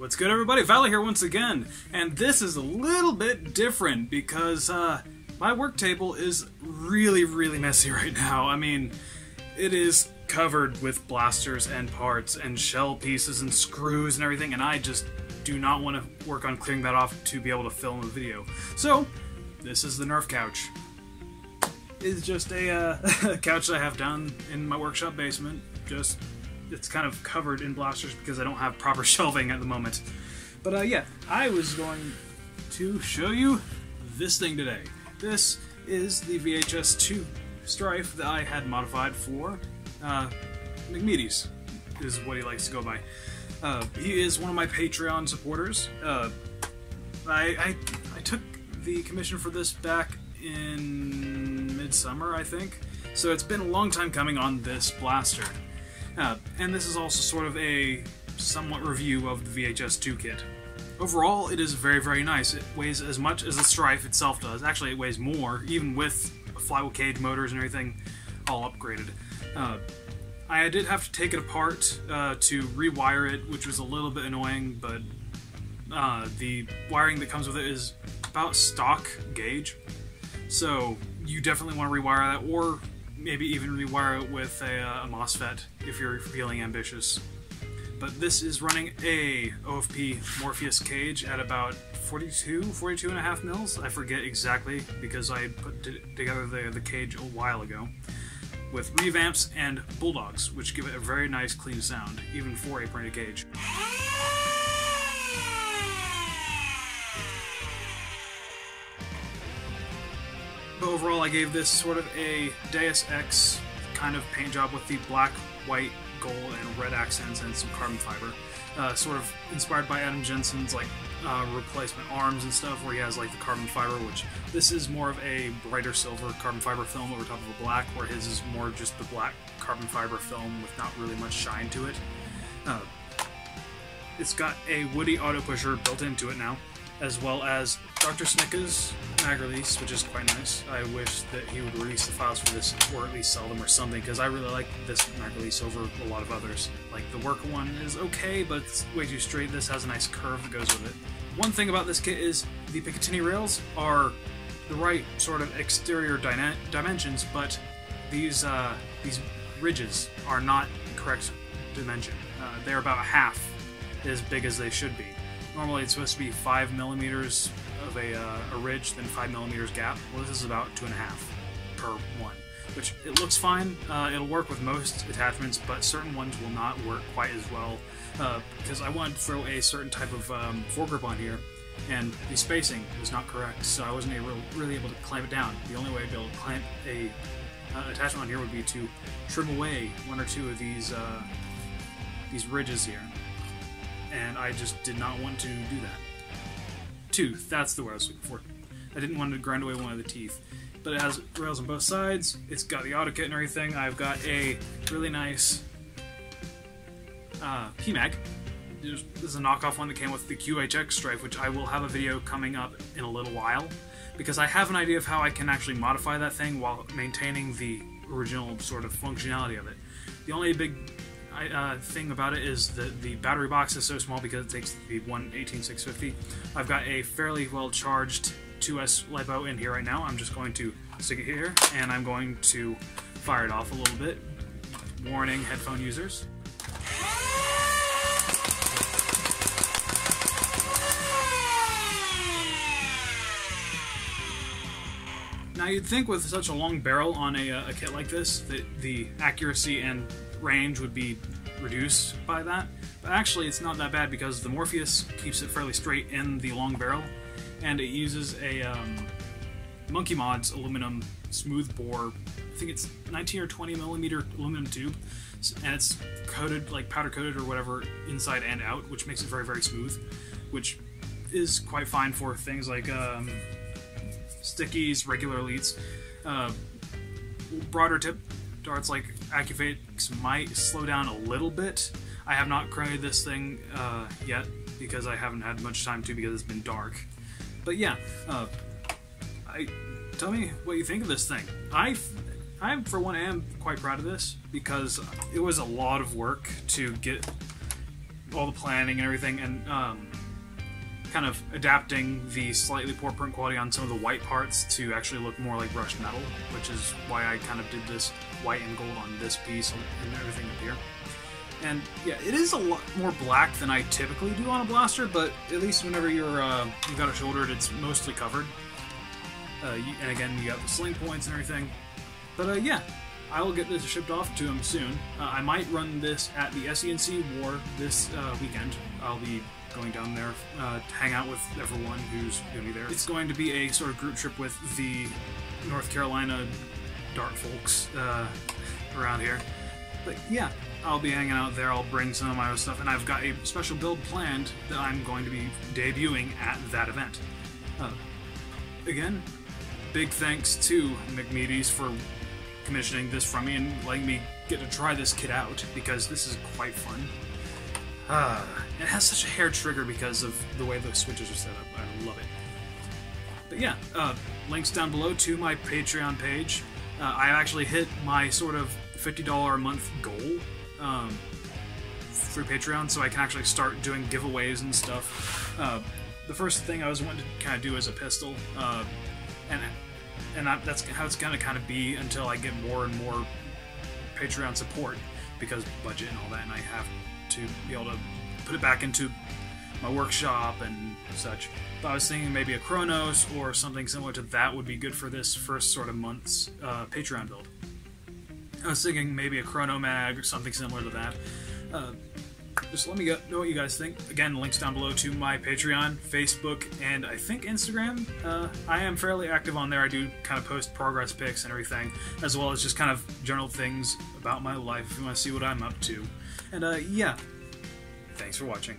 What's good, everybody? Valley here once again, and this is a little bit different because my work table is really messy right now. I mean, it is covered with blasters and parts and shell pieces and screws and everything, and I just do not want to work on clearing that off to be able to film a video. So, this is the Nerf couch. It's just a couch that I have down in my workshop basement. It's kind of covered in blasters because I don't have proper shelving at the moment. But yeah, I was going to show you this thing today. This is the VHS-2 Stryfe that I had modified for McMeaties, is what he likes to go by. He is one of my Patreon supporters. I took the commission for this back in midsummer, I think. So it's been a long time coming on this blaster. And this is also sort of a somewhat review of the VHS-2 kit. Overall, it is very nice. It weighs as much as the Stryfe itself does. Actually, it weighs more, even with flywheel cage motors and everything all upgraded. I did have to take it apart to rewire it, which was a little bit annoying, but the wiring that comes with it is about stock gauge. So you definitely want to rewire that, or maybe even rewire it with a MOSFET if you're feeling ambitious. But this is running a OFP Morpheus cage at about 42 and a half mils. I forget exactly because I put together the cage a while ago. With revamps and bulldogs, which give it a very nice clean sound, even for a printed cage. But overall, I gave this sort of a Deus-Ex kind of paint job with the black, white, gold, and red accents and some carbon fiber. Sort of inspired by Adam Jensen's like replacement arms and stuff, where he has like the carbon fiber, which this is more of a brighter silver carbon fiber film over top of a black, where his is more just the black carbon fiber film with not really much shine to it. It's got a Woody auto pusher built into it now, as well as Dr. Snicker's mag release, which is quite nice. I wish that he would release the files for this, or at least sell them or something, because I really like this mag release over a lot of others. Like, the work one is okay, but it's way too straight. This has a nice curve that goes with it. One thing about this kit is the Picatinny rails are the right sort of exterior dimensions, but these ridges are not the correct dimension. They're about half as big as they should be. Normally it's supposed to be 5 millimeters of a ridge, then 5 millimeters gap. Well, this is about 2.5 per one, which it looks fine. It'll work with most attachments, but certain ones will not work quite as well, because I wanted to throw a certain type of foregrip on here, and the spacing was not correct, so I wasn't really able to clamp it down. The only way to be able to clamp a attachment on here would be to trim away one or two of these ridges here. And I just did not want to do that. Tooth, that's the word I was looking for. I didn't want to grind away one of the teeth. But it has rails on both sides, it's got the auto kit and everything. I've got a really nice PMAG. This is a knockoff one that came with the QHX Stryfe, which I will have a video coming up in a little while, because I have an idea of how I can actually modify that thing while maintaining the original sort of functionality of it. The only big thing about it is that the battery box is so small because it takes the 18650. I've got a fairly well charged 2S LiPo in here right now. I'm just going to stick it here and I'm going to fire it off a little bit. Warning, headphone users. Now you'd think with such a long barrel on a kit like this that the accuracy and range would be reduced by that, but actually it's not that bad because the Morpheus keeps it fairly straight in the long barrel, and it uses a Monkey Mod's aluminum smooth bore, I think it's 19 or 20 millimeter aluminum tube, and it's coated, like powder coated or whatever, inside and out, which makes it very smooth, which is quite fine for things like stickies, regular elites. Broader tip darts like AccuFix might slow down a little bit. I have not created this thing yet because I haven't had much time to, because it's been dark. But yeah, tell me what you think of this thing. I for one am quite proud of this because it was a lot of work to get all the planning and everything, and kind of adapting the slightly poor print quality on some of the white parts to actually look more like brushed metal, which is why I kind of did this white and gold on this piece and everything up here. And yeah, it is a lot more black than I typically do on a blaster, but at least whenever you've got it shouldered, it's mostly covered. And again, you got the sling points and everything. But yeah, I will get this shipped off to him soon. I might run this at the SENC War this weekend. I'll be going down there to hang out with everyone who's going to be there. It's going to be a sort of group trip with the North Carolina dart folks around here. But yeah, I'll be hanging out there. I'll bring some of my own stuff, and I've got a special build planned that I'm going to be debuting at that event. Again, big thanks to McMeaties for commissioning this from me and letting me get to try this kit out, because this is quite fun. It has such a hair trigger because of the way the switches are set up. I love it. But yeah, links down below to my Patreon page. I actually hit my sort of $50 a month goal through Patreon, so I can actually start doing giveaways and stuff. The first thing I was wanting to kind of do is a pistol, and that's how it's gonna kind of be until I get more and more Patreon support, because budget and all that, and I have to be able to put it back into my workshop and such. But I was thinking maybe a Chronos or something similar to that would be good for this first sort of month's Patreon build. I was thinking maybe a Chrono Mag or something similar to that. Just let me know what you guys think. Again, links down below to my Patreon, Facebook, and I think Instagram. I am fairly active on there. I do kind of post progress pics and everything, as well as just kind of general things about my life if you want to see what I'm up to. And yeah, thanks for watching.